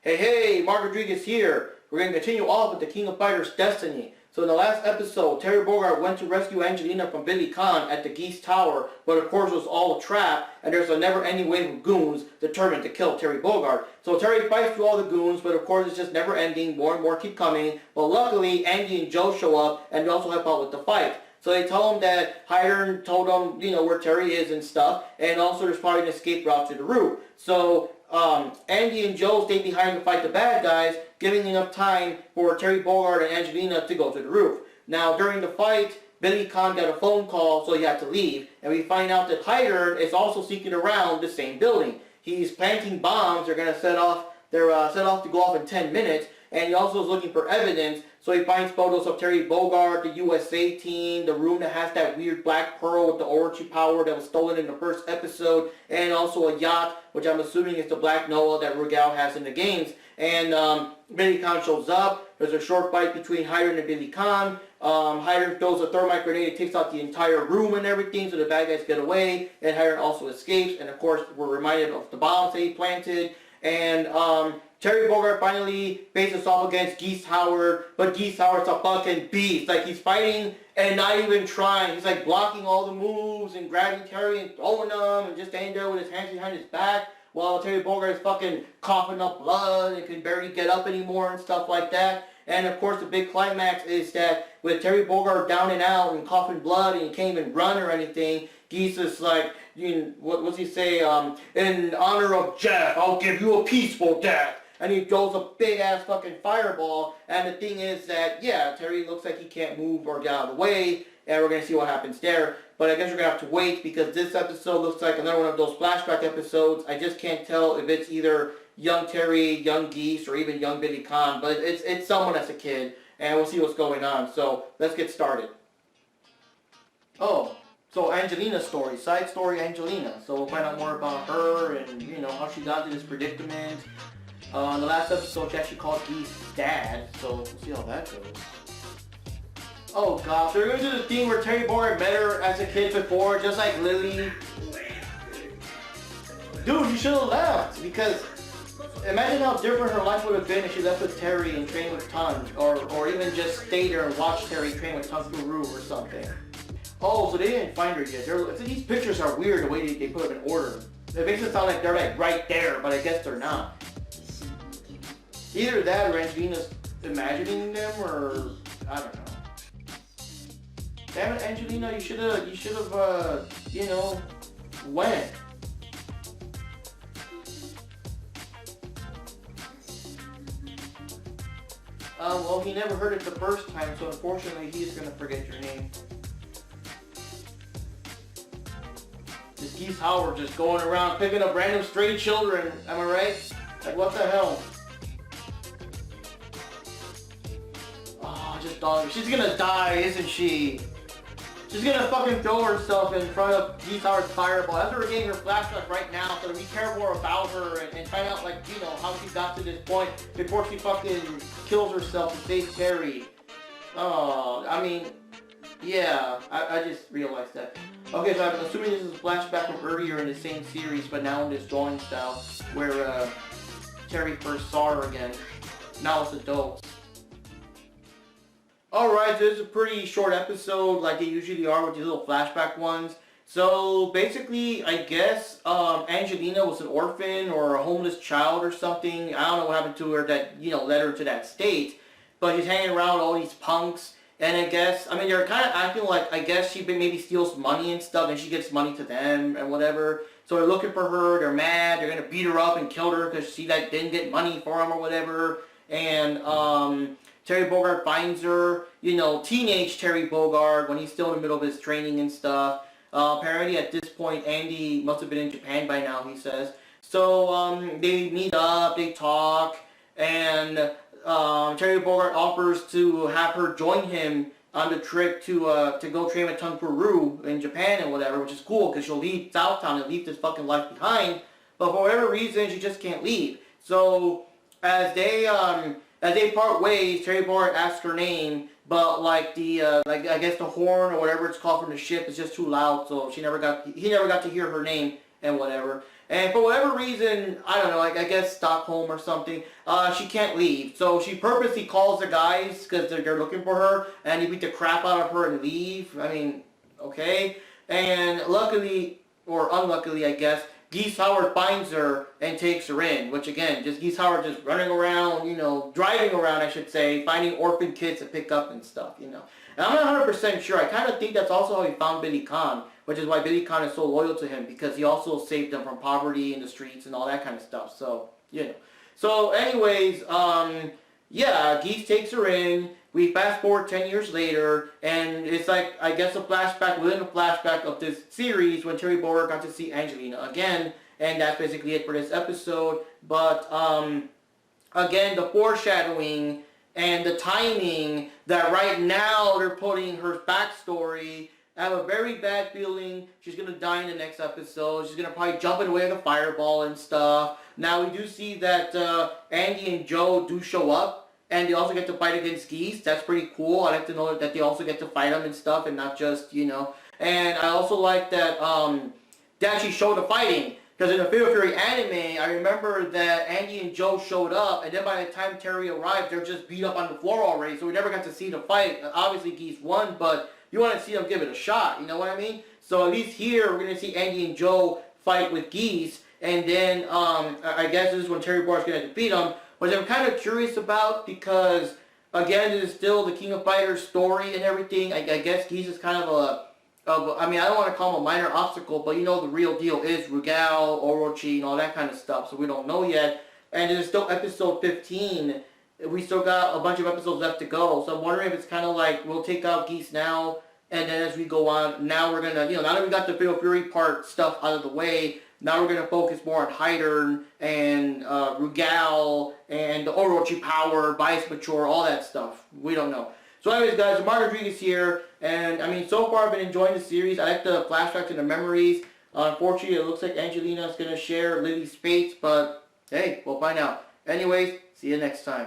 Hey, Mark Rodriguez here. We're going to continue off with the King of Fighters Destiny. So in the last episode, Terry Bogard went to rescue Angelina from Billy Khan at the Geese Tower, but of course it was all a trap, and there's a never-ending wave of goons determined to kill Terry Bogard. So Terry fights through all the goons, but of course it's just never-ending, more and more keep coming. But luckily, Andy and Joe show up, and they also help out with the fight. So they tell him that Hyder told them, where Terry is and stuff, and also there's probably an escape route to the roof. So Andy and Joe stay behind to fight the bad guys, giving enough time for Terry Bogard and Angelina to go to the roof. Now, during the fight, Billy Khan got a phone call, so he had to leave, and we find out that Hyder is also sneaking around the same building. He's planting bombs. They're going to set off. They're set off to go off in 10 minutes, and he also is looking for evidence. So he finds photos of Terry Bogard, the USA team, the room that has that weird black pearl with the Orochi power that was stolen in the first episode, and also a yacht, which I'm assuming is the Black Noah that Rugal has in the games. And Billy Khan shows up. There's a short fight between Hyder and Billy Khan. Hyder throws a thermite grenade, takes out the entire room and everything, so the bad guys get away, and Hyder also escapes. And of course, we're reminded of the bombs that he planted. And Terry Bogard finally faces off against Geese Howard, but Geese Howard's a fucking beast. Like, he's fighting and not even trying. He's like blocking all the moves and grabbing Terry and throwing them and just standing there with his hands behind his back while Terry Bogard is fucking coughing up blood and can barely get up anymore and stuff like that. And of course the big climax is that with Terry Bogard down and out and coughing blood and he can't even run or anything, Geese is like, what's he say? In honor of Jeff, I'll give you a peaceful death. And he throws a big-ass fucking fireball. And the thing is that, yeah, Terry looks like he can't move or get out of the way. And we're going to see what happens there. But I guess we're going to have to wait because this episode looks like another one of those flashback episodes. I just can't tell if it's either young Terry, young Geese, or even young Billy Khan. But it's someone as a kid. And we'll see what's going on. So let's get started. Oh, so Angelina's story. Side story Angelina. So we'll find out more about her and, how she got to this predicament. In the last episode, she actually called Gee's dad, so we'll see how that goes. Oh gosh, they're going to do the thing where Terry Bogard met her as a kid before, just like Lily. Dude, you should have left, because imagine how different her life would have been if she left with Terry and trained with Tons, or even just stayed there and watched Terry train with Tons Guru or something. Oh, so they didn't find her yet. These pictures are weird the way they put them in order. It makes it sound like they're like right there, but I guess they're not. Either that or Angelina's imagining them, or I don't know. Damn it, Angelina, you should have, went. Well, he never heard it the first time, so unfortunately he's gonna forget your name. This Geese Howard just going around picking up random stray children, am I right? Like, what the hell? She's gonna die, isn't she? She's gonna fucking throw herself in front of Geese Howard's fireball. That's why we're getting her flashback right now, so we care more about her and find out, how she got to this point before she fucking kills herself to save Terry. Oh, yeah, I just realized that. Okay, so I'm assuming this is a flashback from earlier in the same series, but now in this drawing style, where Terry first saw her again. Now it's adults. Alright, so this is a pretty short episode like they usually are with these little flashback ones. So basically, I guess Angelina was an orphan or a homeless child or something. I don't know what happened to her that, led her to that state. But she's hanging around with all these punks. And I guess, they're kind of acting like, I guess she maybe steals money and stuff and she gives money to them and whatever. So they're looking for her, they're mad, they're going to beat her up and kill her because she didn't get money for them or whatever. And Terry Bogard finds her, teenage Terry Bogard when he's still in the middle of his training and stuff. Apparently at this point, Andy must have been in Japan by now, he says. So they meet up, they talk, and Terry Bogard offers to have her join him on the trip to go train with Tumblr in Japan and whatever, which is cool because she'll leave Southtown and leave this fucking life behind. But for whatever reason, she just can't leave. So as they part ways, Terry Bogard asks her name, but I guess the horn or whatever it's called from the ship is just too loud, so he never got to hear her name and whatever. And for whatever reason, I don't know, like I guess Stockholm or something, she can't leave. So she purposely calls the guys because they're looking for her, and they beat the crap out of her and leave. I mean, okay. And luckily, or unluckily, I guess, Geese Howard finds her and takes her in, which again, just Geese Howard just running around, you know, driving around, I should say, finding orphan kids to pick up and stuff, you know. And I'm not 100% sure. I kind of think that's also how he found Billy Khan, which is why Billy Khan is so loyal to him, because he also saved them from poverty in the streets and all that kind of stuff. So, you know. So, anyways, yeah, Geese takes her in. We fast forward 10 years later, and it's like, I guess, a flashback within a flashback of this series when Terry Bogard got to see Angelina again, and that's basically it for this episode. But, again, the foreshadowing and the timing that right now they're putting her backstory, I have a very bad feeling she's going to die in the next episode. She's going to probably jump in the way of the fireball and stuff. Now, we do see that Andy and Joe do show up. And they also get to fight against Geese. That's pretty cool. I like to know that they also get to fight them and stuff, and not just, you know. And I also like that they actually show the fighting. Because in the Fatal Fury anime, I remember that Andy and Joe showed up, and then by the time Terry arrived, they're just beat up on the floor already. So we never got to see the fight. Obviously, Geese won, but you want to see them give it a shot. You know what I mean? So at least here, we're going to see Andy and Joe fight with Geese. And then I guess this is when Terry Bogard's going to defeat them. Which I'm kind of curious about because, again, it is still the King of Fighters story and everything. I guess Geese is kind of I mean, I don't want to call him a minor obstacle, but you know the real deal is Rugal, Orochi, and all that kind of stuff, so we don't know yet. And it is still episode 15. We still got a bunch of episodes left to go, so I'm wondering if it's kind of like we'll take out Geese now, and then as we go on, now we're going to, you know, now that we got the Fatal Fury part stuff out of the way, now we're going to focus more on Hydern and Rugal and the Orochi power, Bias Mature, all that stuff. We don't know. So anyways, guys, Mark Rodriguez here. And, I mean, so far I've been enjoying the series. I like the flashbacks and the memories. Unfortunately, it looks like Angelina is going to share Lily's fate. But, hey, we'll find out. Anyways, see you next time.